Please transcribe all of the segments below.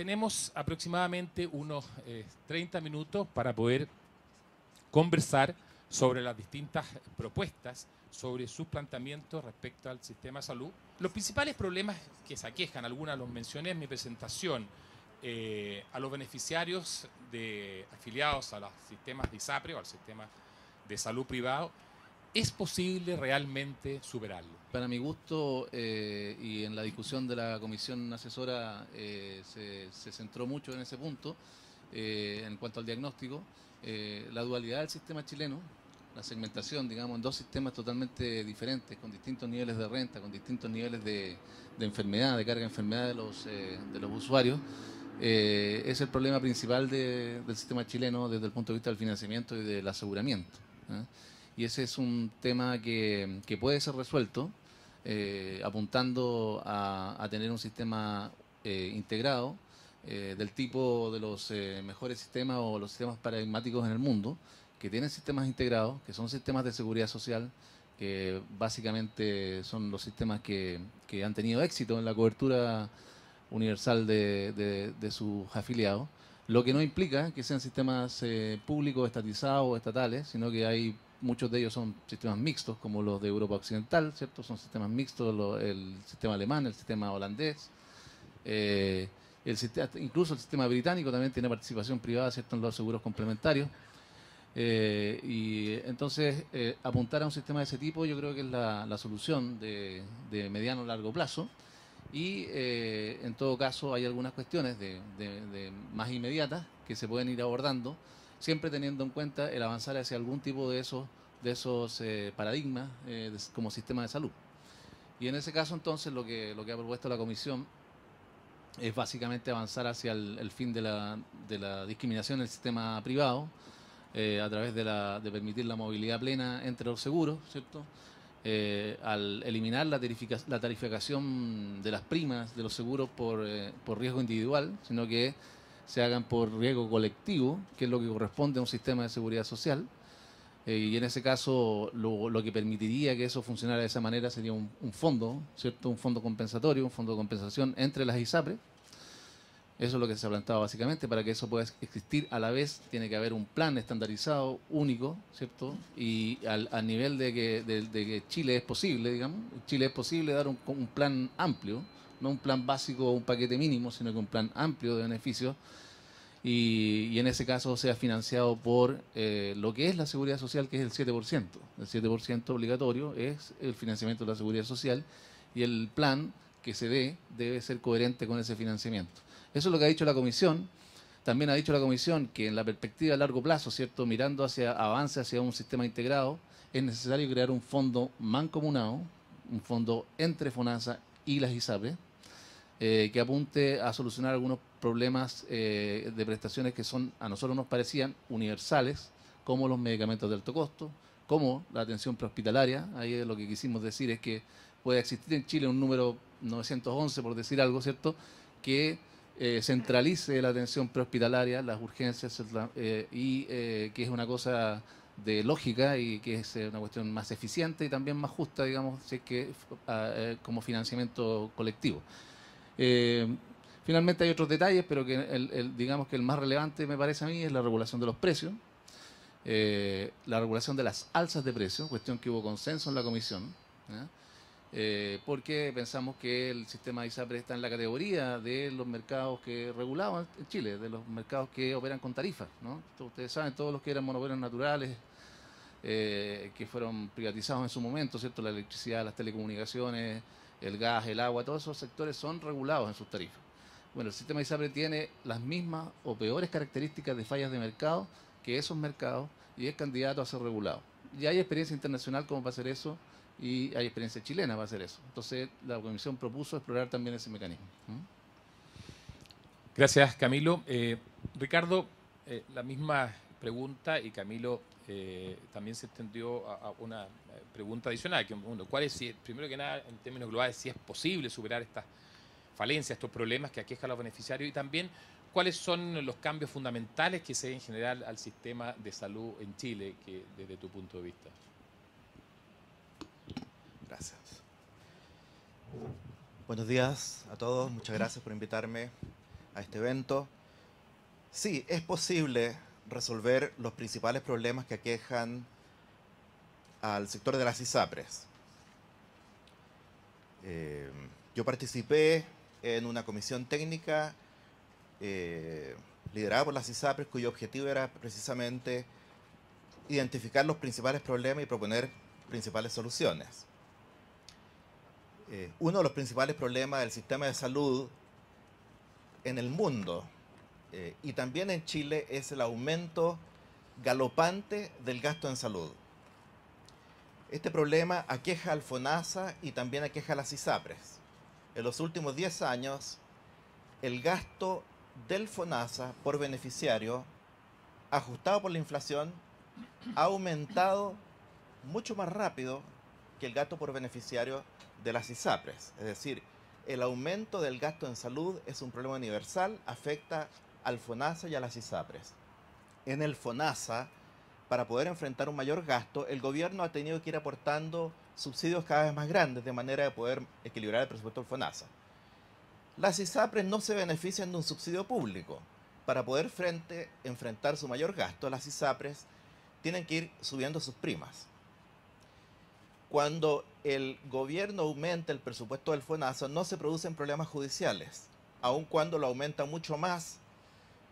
tenemos aproximadamente unos 30 minutos para poder conversar sobre las distintas propuestas, sobre sus planteamientos respecto al sistema de salud. Los principales problemas que se aquejan, algunos los mencioné en mi presentación, a los beneficiarios afiliados a los sistemas de ISAPRE o al sistema de salud privado, ¿es posible realmente superarlo? Para mi gusto, y en la discusión de la comisión asesora se centró mucho en ese punto, en cuanto al diagnóstico, la dualidad del sistema chileno, la segmentación, digamos, en dos sistemas totalmente diferentes, con distintos niveles de renta, con distintos niveles de enfermedad, de carga de enfermedad de los usuarios, es el problema principal del sistema chileno desde el punto de vista del financiamiento y del aseguramiento, ¿eh? Y ese es un tema que puede ser resuelto apuntando a tener un sistema integrado del tipo de los mejores sistemas o los sistemas paradigmáticos en el mundo, que tienen sistemas integrados, que son sistemas de seguridad social, que básicamente son los sistemas que han tenido éxito en la cobertura universal de sus afiliados, lo que no implica que sean sistemas públicos, estatizados o estatales, sino que hay muchos de ellos son sistemas mixtos, como los de Europa Occidental, ¿cierto? Son sistemas mixtos, el sistema alemán, el sistema holandés, incluso el sistema británico también tiene participación privada, ¿cierto?, en los seguros complementarios. Y entonces apuntar a un sistema de ese tipo yo creo que es la solución de mediano o largo plazo. Y en todo caso hay algunas cuestiones más inmediatas que se pueden ir abordando, siempre teniendo en cuenta el avanzar hacia algún tipo de esos paradigmas como sistema de salud. Y en ese caso entonces lo que ha propuesto la Comisión es básicamente avanzar hacia el fin de la discriminación del sistema privado, a través de permitir la movilidad plena entre los seguros, ¿cierto? Al eliminar la tarificación de las primas de los seguros por riesgo individual, sino que se hagan por riesgo colectivo, que es lo que corresponde a un sistema de seguridad social. Y en ese caso lo que permitiría que eso funcionara de esa manera sería un fondo, ¿cierto? Un fondo compensatorio, un fondo de compensación entre las ISAPRE. Eso es lo que se ha planteado básicamente. Para que eso pueda existir a la vez tiene que haber un plan estandarizado, único, ¿cierto? Y al nivel de que Chile es posible, digamos, Chile es posible dar un plan amplio, no un plan básico o un paquete mínimo, sino que un plan amplio de beneficios. Y en ese caso sea financiado por lo que es la seguridad social, que es el 7%. El 7% obligatorio es el financiamiento de la seguridad social y el plan que se dé debe ser coherente con ese financiamiento. Eso es lo que ha dicho la Comisión. También ha dicho la Comisión que en la perspectiva a largo plazo, ¿cierto?, mirando hacia avance hacia un sistema integrado, es necesario crear un fondo mancomunado, un fondo entre FONASA y las ISAPRE, que apunte a solucionar algunos problemas de prestaciones que a nosotros nos parecían universales, como los medicamentos de alto costo, como la atención prehospitalaria. Ahí lo que quisimos decir es que puede existir en Chile un número 911, por decir algo, ¿cierto?, que centralice la atención prehospitalaria, las urgencias, y que es una cosa de lógica y que es una cuestión más eficiente y también más justa, digamos, si es que como financiamiento colectivo. Finalmente hay otros detalles, pero que digamos que el más relevante me parece a mí es la regulación de los precios, la regulación de las alzas de precios, cuestión que hubo consenso en la comisión, porque pensamos que el sistema de ISAPRE está en la categoría de los mercados que regulaban en Chile, de los mercados que operan con tarifas, ¿no? Ustedes saben, todos los que eran monopolios naturales, que fueron privatizados en su momento, ¿cierto? La electricidad, las telecomunicaciones, el gas, el agua, todos esos sectores son regulados en sus tarifas. Bueno, el sistema ISAPRE tiene las mismas o peores características de fallas de mercado que esos mercados y es candidato a ser regulado. Ya hay experiencia internacional como para hacer eso y hay experiencia chilena para hacer eso. Entonces, la Comisión propuso explorar también ese mecanismo. Gracias, Camilo. Ricardo, la misma pregunta, y Camilo también se extendió a una pregunta adicional, que ¿cuál es, primero que nada, en términos globales, si es posible superar estas falencias, estos problemas que aquejan a los beneficiarios, y también cuáles son los cambios fundamentales que se deben generar al sistema de salud en Chile, desde tu punto de vista? Gracias. Buenos días a todos, muchas gracias por invitarme a este evento. Sí, es posible resolver los principales problemas que aquejan al sector de las ISAPRES. Yo participé en una comisión técnica liderada por las ISAPRES, cuyo objetivo era precisamente identificar los principales problemas y proponer principales soluciones. Uno de los principales problemas del sistema de salud en el mundo y también en Chile es el aumento galopante del gasto en salud. Este problema aqueja al FONASA y también aqueja a las ISAPRES. En los últimos 10 años, el gasto del FONASA por beneficiario, ajustado por la inflación, ha aumentado mucho más rápido que el gasto por beneficiario de las ISAPRES. Es decir, el aumento del gasto en salud es un problema universal, afecta al FONASA y a las ISAPRES. En el FONASA, para poder enfrentar un mayor gasto, el gobierno ha tenido que ir aportando subsidios cada vez más grandes de manera de poder equilibrar el presupuesto del FONASA. Las ISAPRES no se benefician de un subsidio público. Para poder enfrentar su mayor gasto, las ISAPRES tienen que ir subiendo sus primas. Cuando el gobierno aumenta el presupuesto del FONASA, no se producen problemas judiciales, aun cuando lo aumenta mucho más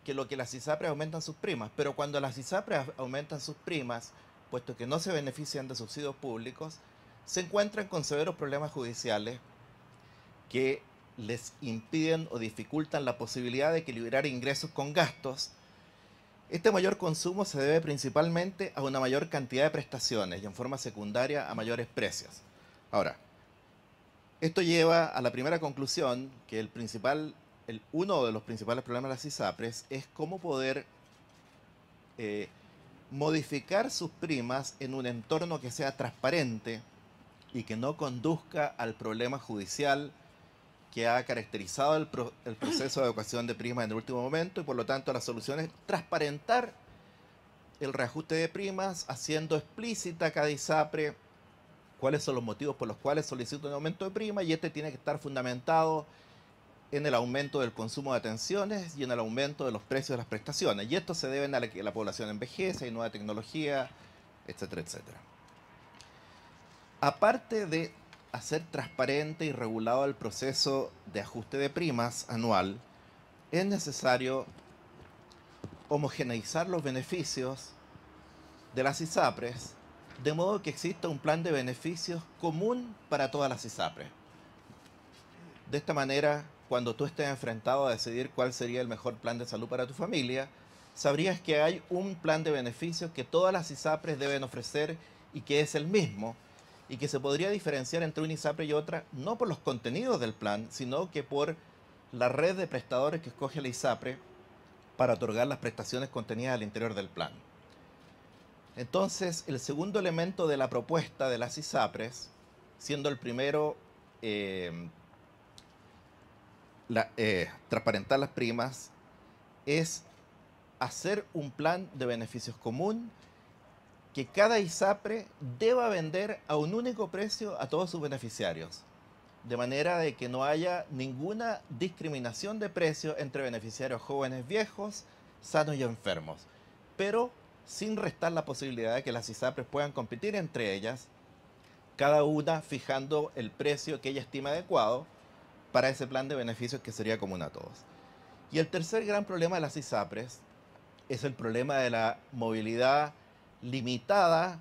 que lo que las ISAPRES aumentan sus primas. Pero cuando las ISAPRES aumentan sus primas, puesto que no se benefician de subsidios públicos, se encuentran con severos problemas judiciales que les impiden o dificultan la posibilidad de equilibrar ingresos con gastos. Este mayor consumo se debe principalmente a una mayor cantidad de prestaciones y en forma secundaria a mayores precios. Ahora, esto lleva a la primera conclusión que uno de los principales problemas de las ISAPRES es cómo poder modificar sus primas en un entorno que sea transparente y que no conduzca al problema judicial que ha caracterizado el proceso de adecuación de primas en el último momento, y por lo tanto la solución es transparentar el reajuste de primas, haciendo explícita cada ISAPRE cuáles son los motivos por los cuales solicita un aumento de prima, y este tiene que estar fundamentado en el aumento del consumo de atenciones y en el aumento de los precios de las prestaciones. Y esto se debe a que la población envejece, hay nueva tecnología, etcétera, etcétera. Aparte de hacer transparente y regulado el proceso de ajuste de primas anual, es necesario homogeneizar los beneficios de las ISAPRES, de modo que exista un plan de beneficios común para todas las ISAPRES. De esta manera, cuando tú estés enfrentado a decidir cuál sería el mejor plan de salud para tu familia, sabrías que hay un plan de beneficios que todas las ISAPRES deben ofrecer y que es el mismo, y que se podría diferenciar entre una ISAPRE y otra no por los contenidos del plan, sino que por la red de prestadores que escoge la ISAPRE para otorgar las prestaciones contenidas al interior del plan. Entonces, el segundo elemento de la propuesta de las ISAPRES, siendo el primero transparentar las primas, es hacer un plan de beneficios común que cada ISAPRE deba vender a un único precio a todos sus beneficiarios, de manera de que no haya ninguna discriminación de precio entre beneficiarios jóvenes, viejos, sanos y enfermos, pero sin restar la posibilidad de que las ISAPRES puedan competir entre ellas, cada una fijando el precio que ella estima adecuado para ese plan de beneficios que sería común a todos. Y el tercer gran problema de las ISAPRES es el problema de la movilidad limitada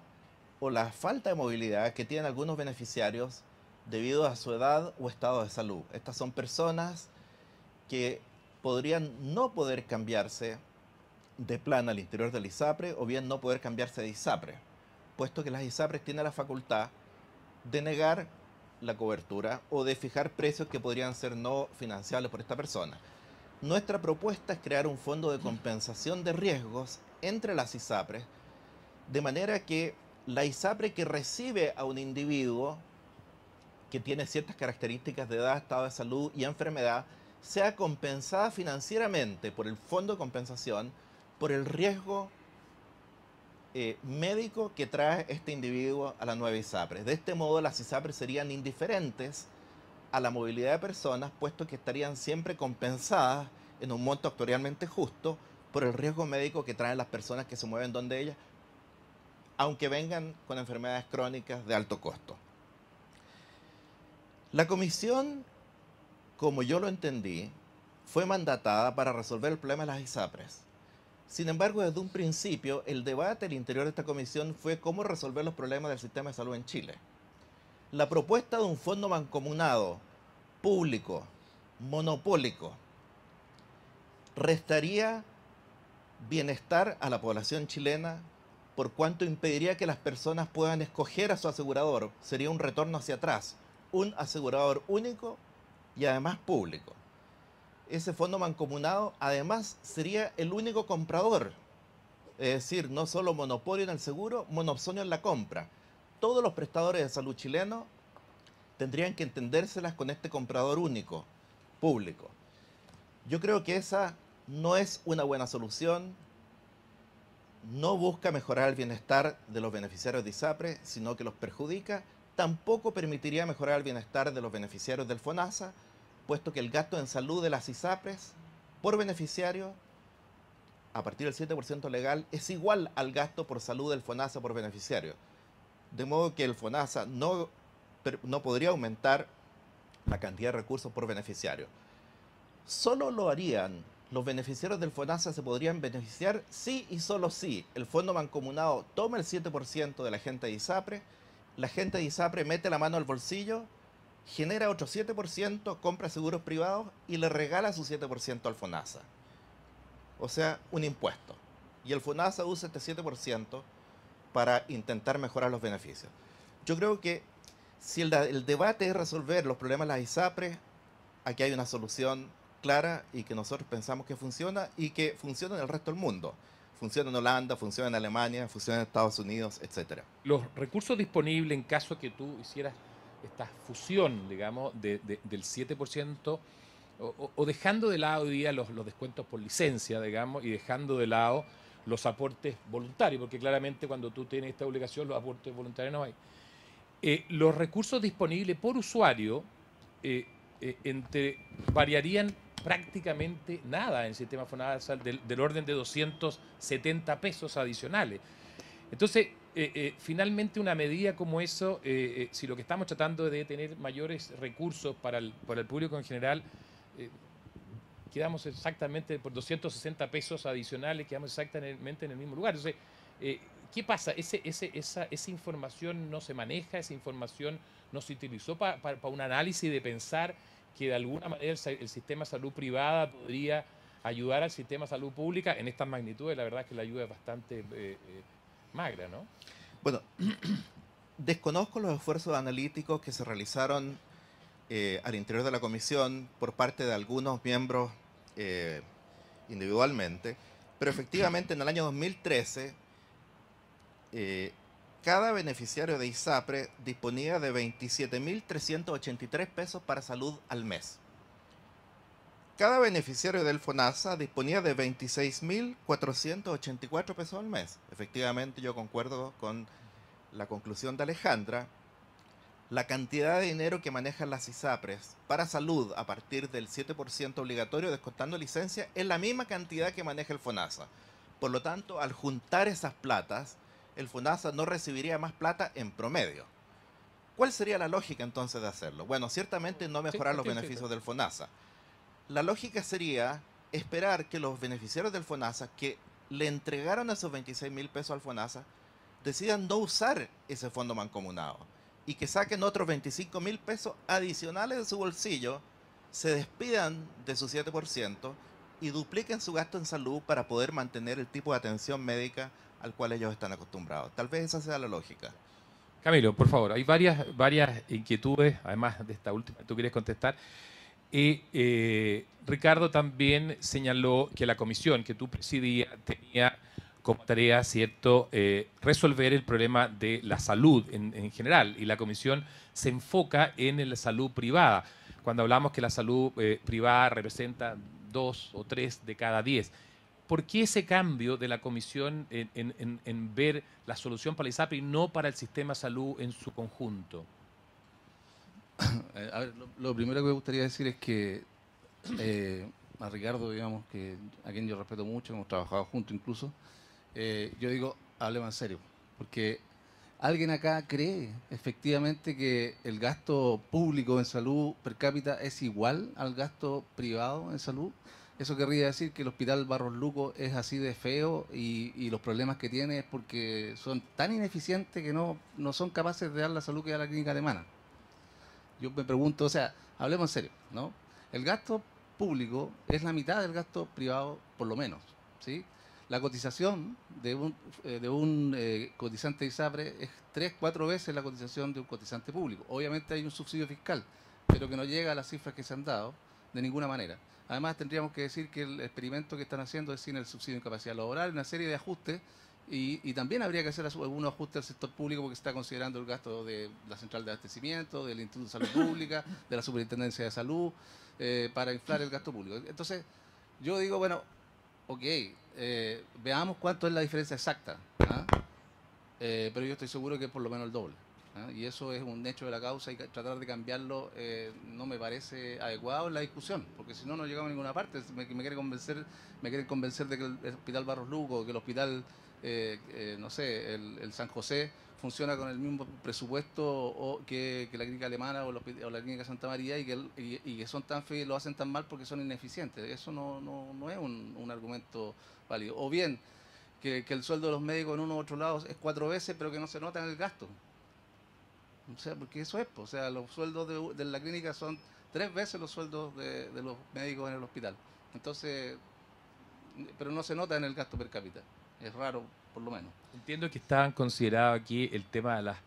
o la falta de movilidad que tienen algunos beneficiarios debido a su edad o estado de salud. Estas son personas que podrían no poder cambiarse de plan al interior del ISAPRE o bien no poder cambiarse de ISAPRE, puesto que las ISAPRES tienen la facultad de negar la cobertura o de fijar precios que podrían ser no financiables por esta persona. Nuestra propuesta es crear un fondo de compensación de riesgos entre las ISAPRES, de manera que la ISAPRE que recibe a un individuo que tiene ciertas características de edad, estado de salud y enfermedad, sea compensada financieramente por el fondo de compensación por el riesgo médico que trae este individuo a la nueva ISAPRE. De este modo, las ISAPRES serían indiferentes a la movilidad de personas, puesto que estarían siempre compensadas en un monto actuarialmente justo por el riesgo médico que traen las personas que se mueven donde ellas, aunque vengan con enfermedades crónicas de alto costo. La comisión, como yo lo entendí, fue mandatada para resolver el problema de las ISAPRES. Sin embargo, desde un principio, el debate al interior de esta comisión fue cómo resolver los problemas del sistema de salud en Chile. La propuesta de un fondo mancomunado, público, monopólico, restaría bienestar a la población chilena por cuanto impediría que las personas puedan escoger a su asegurador. Sería un retorno hacia atrás, un asegurador único y además público. Ese fondo mancomunado además sería el único comprador, es decir, no solo monopolio en el seguro, monopsonio en la compra. Todos los prestadores de salud chilenos tendrían que entendérselas con este comprador único, público. Yo creo que esa no es una buena solución, no busca mejorar el bienestar de los beneficiarios de ISAPRE, sino que los perjudica. Tampoco permitiría mejorar el bienestar de los beneficiarios del FONASA, puesto que el gasto en salud de las ISAPRES por beneficiario, a partir del 7% legal, es igual al gasto por salud del FONASA por beneficiario. De modo que el FONASA no podría aumentar la cantidad de recursos por beneficiario. Solo lo harían, los beneficiarios del FONASA se podrían beneficiar si y solo si el fondo mancomunado toma el 7% de la gente de ISAPRE, la gente de ISAPRE mete la mano al bolsillo, genera otro 7%, compra seguros privados y le regala su 7% al FONASA. O sea, un impuesto. Y el FONASA usa este 7% para intentar mejorar los beneficios. Yo creo que si el debate es resolver los problemas de las ISAPRES, aquí hay una solución clara y que nosotros pensamos que funciona y que funciona en el resto del mundo. Funciona en Holanda, funciona en Alemania, funciona en Estados Unidos, etc. Los recursos disponibles en caso que tú hicieras esta fusión, digamos, del 7%, o dejando de lado hoy día los descuentos por licencia, digamos, y dejando de lado los aportes voluntarios, porque claramente cuando tú tienes esta obligación, los aportes voluntarios no hay. Los recursos disponibles por usuario variarían prácticamente nada en el sistema FONASA, del orden de 270 pesos adicionales. Entonces, finalmente una medida como eso, si lo que estamos tratando es de tener mayores recursos para el público en general, quedamos exactamente por 260 pesos adicionales, quedamos exactamente en el mismo lugar. Entonces, ¿qué pasa? Esa información no se maneja, esa información no se utilizó para un análisis de pensar que de alguna manera el sistema de salud privada podría ayudar al sistema de salud pública en estas magnitudes. La verdad es que la ayuda es bastante magra, ¿no? Bueno, desconozco los esfuerzos analíticos que se realizaron al interior de la comisión por parte de algunos miembros individualmente, pero efectivamente en el año 2013 cada beneficiario de ISAPRE disponía de 27.383 pesos para salud al mes. Cada beneficiario del FONASA disponía de 26.484 pesos al mes. Efectivamente, yo concuerdo con la conclusión de Alejandra. La cantidad de dinero que manejan las ISAPRES para salud a partir del 7% obligatorio descontando licencia es la misma cantidad que maneja el FONASA. Por lo tanto, al juntar esas platas, el FONASA no recibiría más plata en promedio. ¿Cuál sería la lógica entonces de hacerlo? Bueno, ciertamente no mejorar los beneficios del FONASA. La lógica sería esperar que los beneficiarios del FONASA que le entregaron esos 26.000 pesos al FONASA decidan no usar ese fondo mancomunado y que saquen otros 25.000 pesos adicionales de su bolsillo, se despidan de su 7% y dupliquen su gasto en salud para poder mantener el tipo de atención médica al cual ellos están acostumbrados. Tal vez esa sea la lógica. Camilo, por favor, hay varias inquietudes, además de esta última que tú quieres contestar. Ricardo también señaló que la comisión que tú presidías tenía como tarea, ¿cierto?, resolver el problema de la salud en general, y la comisión se enfoca en la salud privada. Cuando hablamos que la salud privada representa 2 o 3 de cada 10. ¿Por qué ese cambio de la comisión en ver la solución para la ISAPRE y no para el sistema de salud en su conjunto? A ver, lo primero que me gustaría decir es que a Ricardo, digamos, a quien yo respeto mucho, hemos trabajado juntos incluso, yo digo, hablemos en serio, porque ¿alguien acá cree efectivamente que el gasto público en salud per cápita es igual al gasto privado en salud? Eso querría decir que el Hospital Barros Luco es así de feo y los problemas que tiene es porque son tan ineficientes que no son capaces de dar la salud que da la clínica alemana. Yo me pregunto, o sea, hablemos en serio, ¿no? El gasto público es la mitad del gasto privado, por lo menos, ¿sí? La cotización de un cotizante de ISAPRE es 3, 4 veces la cotización de un cotizante público. Obviamente hay un subsidio fiscal, pero que no llega a las cifras que se han dado de ninguna manera. Además, tendríamos que decir que el experimento que están haciendo es sin el subsidio de incapacidad laboral, una serie de ajustes, y también habría que hacer algunos ajustes al sector público porque se está considerando el gasto de la central de abastecimiento, del Instituto de Salud Pública, de la Superintendencia de Salud, para inflar el gasto público. Entonces, yo digo, bueno, ok, veamos cuánto es la diferencia exacta, ¿ah? Pero yo estoy seguro que es por lo menos el doble, ¿ah? Y eso es un hecho de la causa y tratar de cambiarlo no me parece adecuado en la discusión, porque si no, no llegamos a ninguna parte. Me quieren convencer de que el Hospital Barros Luco, que el Hospital, no sé, el San José funciona con el mismo presupuesto que la clínica alemana o la clínica Santa María y que son tan feos y lo hacen tan mal porque son ineficientes. Eso no es un argumento válido. O bien que el sueldo de los médicos en uno u otro lado es 4 veces, pero que no se nota en el gasto. O sea, porque eso es, o sea, los sueldos de la clínica son 3 veces los sueldos de los médicos en el hospital. Entonces, pero no se nota en el gasto per cápita. Es raro, por lo menos. Entiendo que estaban considerados aquí el tema de las...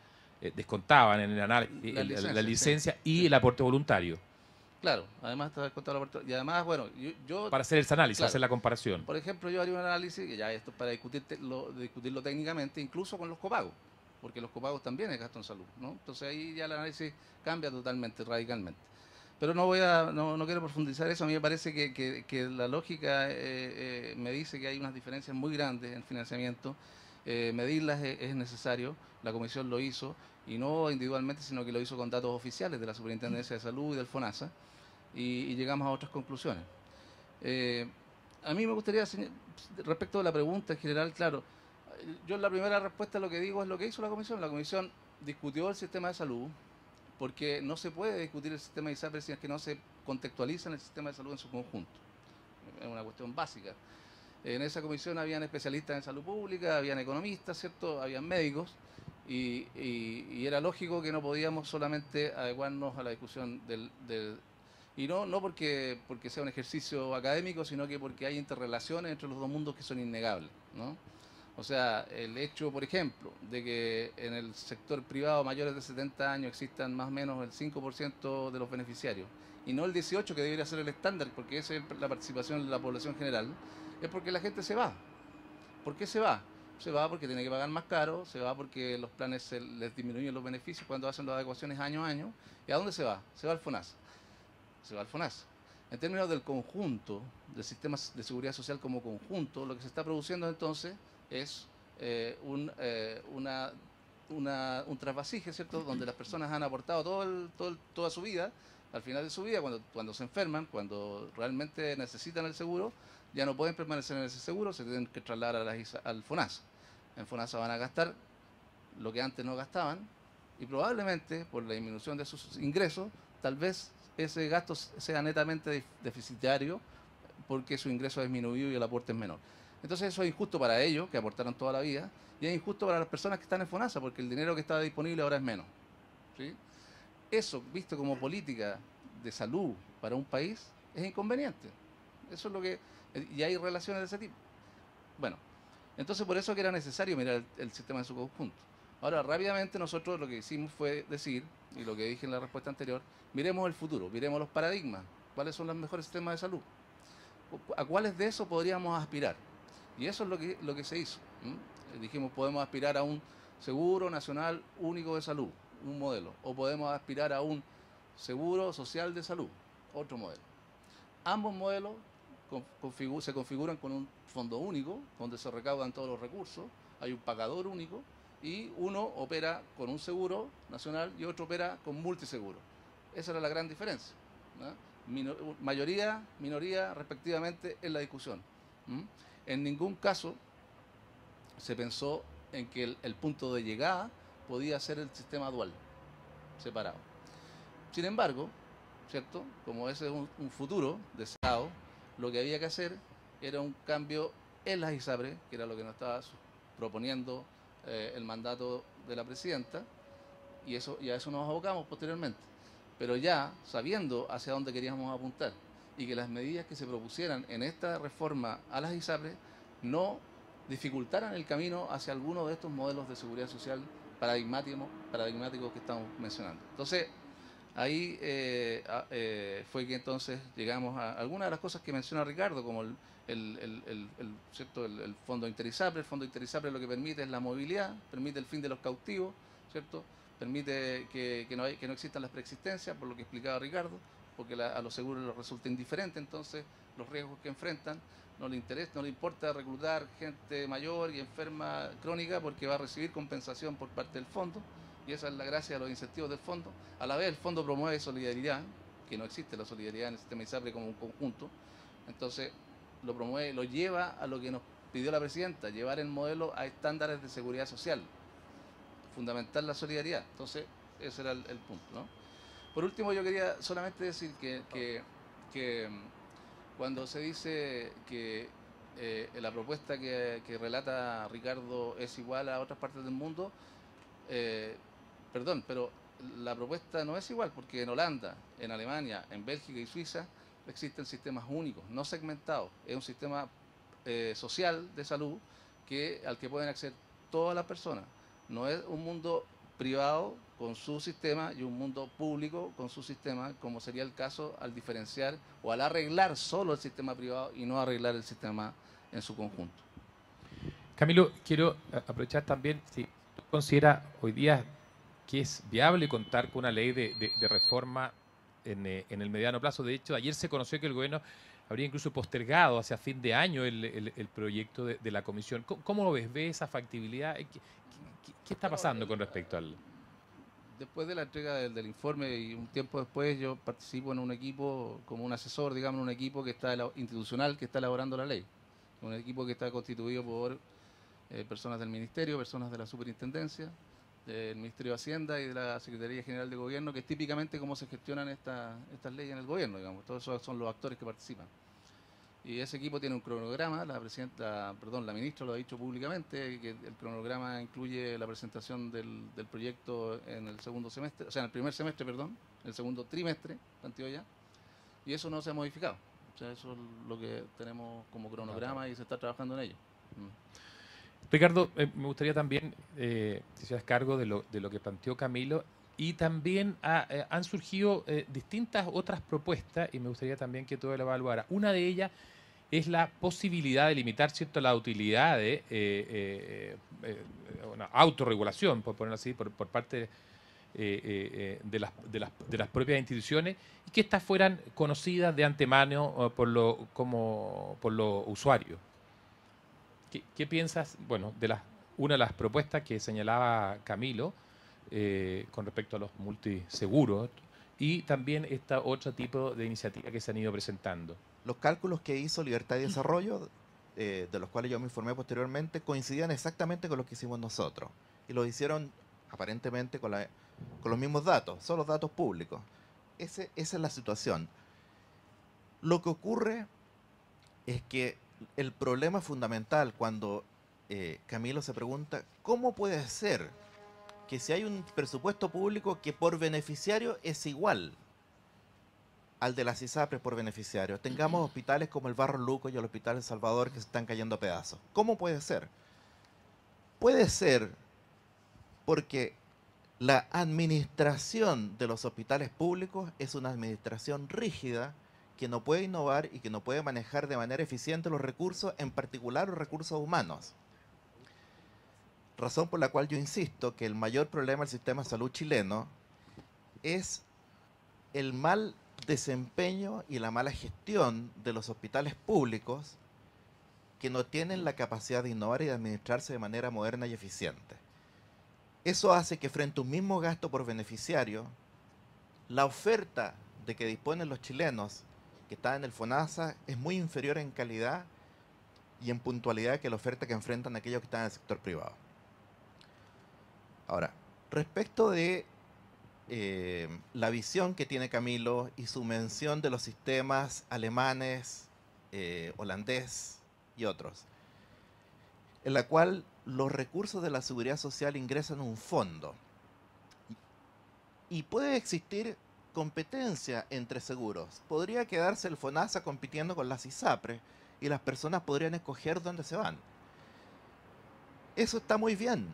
descontaban en el análisis la licencia y sí. el aporte voluntario. Claro, además está descontado el aporte. Y además, bueno, yo Para hacer ese análisis, claro, hacer la comparación. por ejemplo, yo haría un análisis, que ya esto es para discutirlo técnicamente, incluso con los copagos, porque los copagos también es gasto en salud, ¿no? Entonces ahí ya el análisis cambia totalmente, radicalmente. Pero no quiero profundizar eso. A mí me parece que la lógica me dice que hay unas diferencias muy grandes en financiamiento. Medirlas es necesario, la comisión lo hizo, y no individualmente, sino que lo hizo con datos oficiales de la Superintendencia de Salud y del FONASA, y llegamos a otras conclusiones. A mí me gustaría, respecto de la pregunta en general, claro, yo en la primera respuesta lo que digo es lo que hizo la comisión. La comisión discutió el sistema de salud, porque no se puede discutir el sistema de ISAPRE si es que no se contextualiza en el sistema de salud en su conjunto. Es una cuestión básica. En esa comisión habían especialistas en salud pública, habían economistas, ¿cierto? Habían médicos, y era lógico que no podíamos solamente adecuarnos a la discusión y no porque sea un ejercicio académico, sino que porque hay interrelaciones entre los dos mundos que son innegables, ¿no? O sea, el hecho, por ejemplo, de que en el sector privado mayores de 70 años existan más o menos el 5% de los beneficiarios y no el 18% que debería ser el estándar, porque esa es la participación de la población general, es porque la gente se va. ¿Por qué se va? Se va porque tiene que pagar más caro, se va porque los planes les disminuyen los beneficios cuando hacen las adecuaciones año a año. ¿Y a dónde se va? Se va al FONASA. Se va al FONASA. En términos del conjunto, del sistema de seguridad social como conjunto, lo que se está produciendo entonces es un trasvasije, ¿cierto? Donde las personas han aportado toda su vida, al final de su vida, cuando se enferman, cuando realmente necesitan el seguro, ya no pueden permanecer en ese seguro, se tienen que trasladar al FONASA. En FONASA van a gastar lo que antes no gastaban y probablemente por la disminución de sus ingresos, tal vez ese gasto sea netamente deficitario porque su ingreso ha disminuido y el aporte es menor. Entonces eso es injusto para ellos, que aportaron toda la vida, y es injusto para las personas que están en FONASA, porque el dinero que estaba disponible ahora es menos, ¿sí? Eso, visto como política de salud para un país, es inconveniente. Eso es lo que... Y hay relaciones de ese tipo. Bueno, entonces por eso que era necesario mirar el sistema en su conjunto. Ahora, rápidamente nosotros lo que hicimos fue decir, y lo que dije en la respuesta anterior, miremos el futuro, miremos los paradigmas, cuáles son los mejores sistemas de salud, a cuáles de esos podríamos aspirar. Y eso es lo que se hizo. Dijimos, podemos aspirar a un seguro nacional único de salud, un modelo, o podemos aspirar a un seguro social de salud, otro modelo. Ambos modelos se configuran con un fondo único, donde se recaudan todos los recursos, hay un pagador único, y uno opera con un seguro nacional y otro opera con multiseguro. Esa era la gran diferencia, ¿no? mayoría, minoría, respectivamente, en la discusión. En ningún caso se pensó en que el punto de llegada podía ser el sistema dual, separado. Sin embargo, ¿cierto? Como ese es un futuro deseado, lo que había que hacer era un cambio en las ISAPRES, que era lo que nos estaba proponiendo el mandato de la presidenta, y a eso nos abocamos posteriormente. Pero ya sabiendo hacia dónde queríamos apuntar y que las medidas que se propusieran en esta reforma a las ISAPRES no dificultaran el camino hacia alguno de estos modelos de seguridad social paradigmáticos que estamos mencionando. Entonces, ahí fue que entonces llegamos a algunas de las cosas que menciona Ricardo, como ¿cierto? El fondo InterISAPRE. El fondo InterISAPRE lo que permite es la movilidad, permite el fin de los cautivos, ¿cierto? Permite que no existan las preexistencias, por lo que explicaba Ricardo, porque a los seguros les resulta indiferente entonces los riesgos que enfrentan. No le importa reclutar gente mayor y enferma crónica porque va a recibir compensación por parte del fondo, y esa es la gracia de los incentivos del fondo. A la vez el fondo promueve solidaridad, que no existe la solidaridad en el sistema ISAPRE como un conjunto, entonces lo promueve, lo lleva a lo que nos pidió la presidenta, llevar el modelo a estándares de seguridad social, fundamental la solidaridad. Entonces ese era el punto, ¿no? Por último, yo quería solamente decir que cuando se dice que la propuesta que relata Ricardo es igual a otras partes del mundo, perdón, pero la propuesta no es igual, porque en Holanda, en Alemania, en Bélgica y Suiza existen sistemas únicos, no segmentados. Es un sistema social de salud al que pueden acceder todas las personas. No es un mundo privado con su sistema y un mundo público con su sistema, como sería el caso al diferenciar o al arreglar solo el sistema privado y no arreglar el sistema en su conjunto. Camilo, quiero aprovechar también, si tú consideras hoy día que es viable contar con una ley de reforma en el mediano plazo. De hecho, ayer se conoció que el gobierno habría incluso postergado hacia fin de año el proyecto de la comisión. ¿Cómo lo ves? ¿Ves esa factibilidad? ¿Qué está pasando con respecto al...? Después de la entrega del informe y un tiempo después, yo participo en un equipo, como un asesor, digamos, en un equipo que está institucional que está elaborando la ley. Un equipo que está constituido por personas del Ministerio, personas de la Superintendencia, del Ministerio de Hacienda y de la Secretaría General de Gobierno, que es típicamente cómo se gestionan estas leyes en el gobierno, digamos. Todos esos son los actores que participan. Y ese equipo tiene un cronograma, la ministra lo ha dicho públicamente, que el cronograma incluye la presentación del proyecto en el segundo semestre, o sea, en el primer semestre, perdón, en el segundo trimestre, planteó ya, y eso no se ha modificado. O sea, eso es lo que tenemos como cronograma y se está trabajando en ello. Ricardo, me gustaría también que seas cargo de lo que planteó Camilo, y también han surgido distintas otras propuestas, y me gustaría también que tú lo evaluaras. Una de ellas es la posibilidad de limitar, ¿cierto?, la utilidad de una autorregulación, por ponerlo así, por parte de las propias instituciones, y que éstas fueran conocidas de antemano por los usuarios. ¿Qué piensas, bueno, una de las propuestas que señalaba Camilo con respecto a los multiseguros, y también este otro tipo de iniciativas que se han ido presentando? Los cálculos que hizo Libertad y Desarrollo, de los cuales yo me informé posteriormente, coincidían exactamente con los que hicimos nosotros. Y lo hicieron aparentemente con los mismos datos, son los datos públicos. Esa es la situación. Lo que ocurre es que el problema fundamental cuando Camilo se pregunta, ¿cómo puede ser que si hay un presupuesto público que por beneficiario es igual al de las ISAPRES por beneficiario, tengamos hospitales como el Barros Luco y el Hospital El Salvador que se están cayendo a pedazos? ¿Cómo puede ser? Puede ser porque la administración de los hospitales públicos es una administración rígida que no puede innovar y que no puede manejar de manera eficiente los recursos, en particular los recursos humanos. Razón por la cual yo insisto que el mayor problema del sistema de salud chileno es el mal desempeño y la mala gestión de los hospitales públicos, que no tienen la capacidad de innovar y de administrarse de manera moderna y eficiente. Eso hace que frente a un mismo gasto por beneficiario, la oferta de que disponen los chilenos que están en el FONASA es muy inferior en calidad y en puntualidad que la oferta que enfrentan aquellos que están en el sector privado. Ahora, respecto de la visión que tiene Camilo y su mención de los sistemas alemanes, holandés y otros, en la cual los recursos de la seguridad social ingresan a un fondo y puede existir competencia entre seguros. Podría quedarse el FONASA compitiendo con las ISAPRES y las personas podrían escoger dónde se van. Eso está muy bien,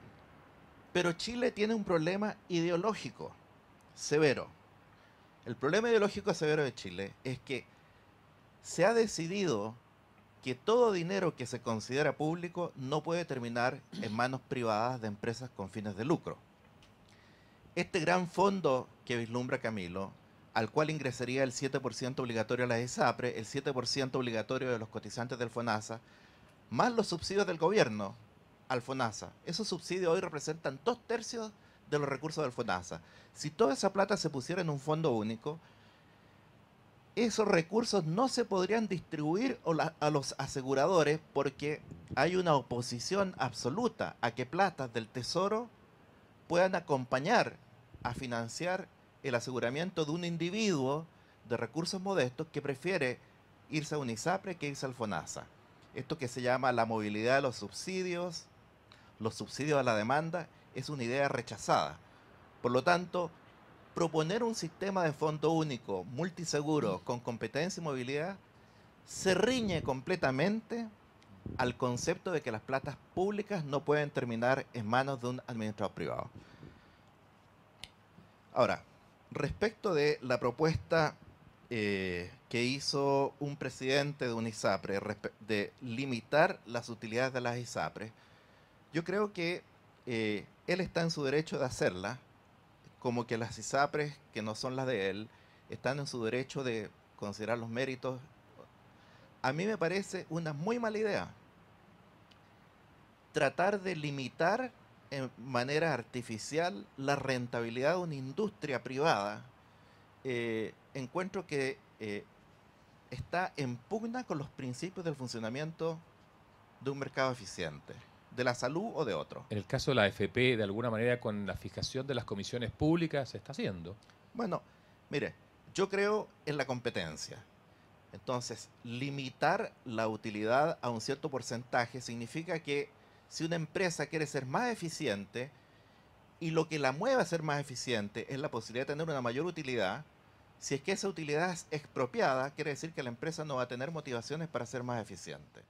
pero Chile tiene un problema ideológico severo. El problema ideológico severo de Chile es que se ha decidido que todo dinero que se considera público no puede terminar en manos privadas de empresas con fines de lucro. Este gran fondo que vislumbra Camilo, al cual ingresaría el 7% obligatorio a la ISAPRE, el 7% obligatorio de los cotizantes del FONASA, más los subsidios del gobierno al FONASA. Esos subsidios hoy representan 2/3 de los recursos del FONASA. Si toda esa plata se pusiera en un fondo único, esos recursos no se podrían distribuir a los aseguradores porque hay una oposición absoluta a que platas del Tesoro puedan acompañar a financiar el aseguramiento de un individuo de recursos modestos que prefiere irse a un ISAPRE que irse al FONASA. Esto que se llama la movilidad de los subsidios a la demanda, es una idea rechazada. Por lo tanto, proponer un sistema de fondo único, multiseguro, con competencia y movilidad, se riñe completamente al concepto de que las platas públicas no pueden terminar en manos de un administrador privado. Ahora, respecto de la propuesta que hizo un presidente de un ISAPRE de limitar las utilidades de las ISAPRES, yo creo que él está en su derecho de hacerla, como que las ISAPRES, que no son las de él, están en su derecho de considerar los méritos. A mí me parece una muy mala idea tratar de limitar en manera artificial la rentabilidad de una industria privada. Encuentro que está en pugna con los principios del funcionamiento de un mercado eficiente, de la salud o de otro. En el caso de la AFP, de alguna manera, con la fijación de las comisiones públicas, se está haciendo. Bueno, mire, yo creo en la competencia. Entonces, limitar la utilidad a un cierto porcentaje significa que si una empresa quiere ser más eficiente y lo que la mueve a ser más eficiente es la posibilidad de tener una mayor utilidad, si es que esa utilidad es expropiada, quiere decir que la empresa no va a tener motivaciones para ser más eficiente.